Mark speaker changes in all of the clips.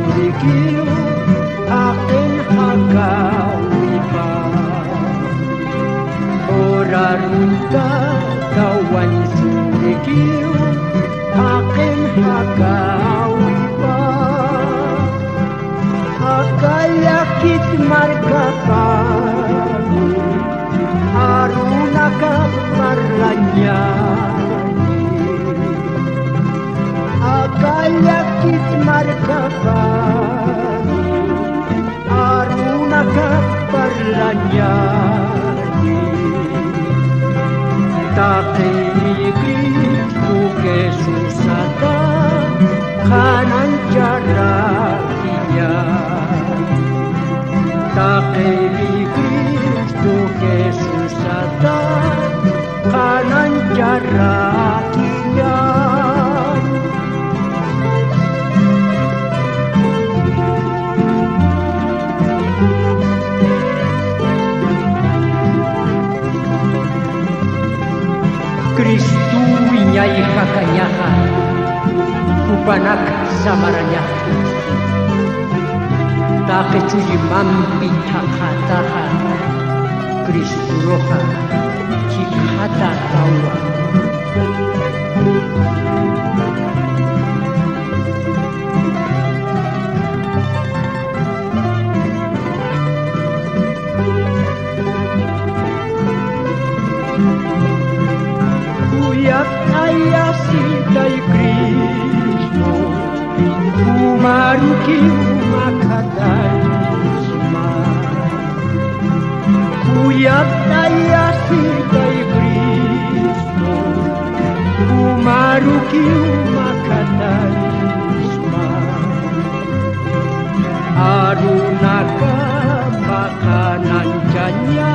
Speaker 1: surikiu akin hagawipan. Orarunta kawan surikiu akin hagawipan. Akayakit margapani aruna kaparlanyani. Akayakit margapani aruna kaparlanyani. Takay Kristo ke susata kanan jarakinya. Takay Kristo ke susata kanan jarakinya. Kristu winyai kakanyahan upanak samaranya. Tak kecuali mampi hakatahan Kristu roha cikata tawa. Kuyak ayah sidai Kristo umaruki umakadaisma. Kuyak ayah sidai Kristo umaruki umakadaisma. Arunaka makanan janya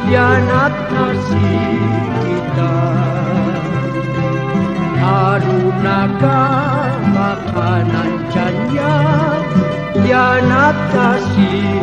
Speaker 1: yanat nasi kita. Arunaka makanan janya yanat nasi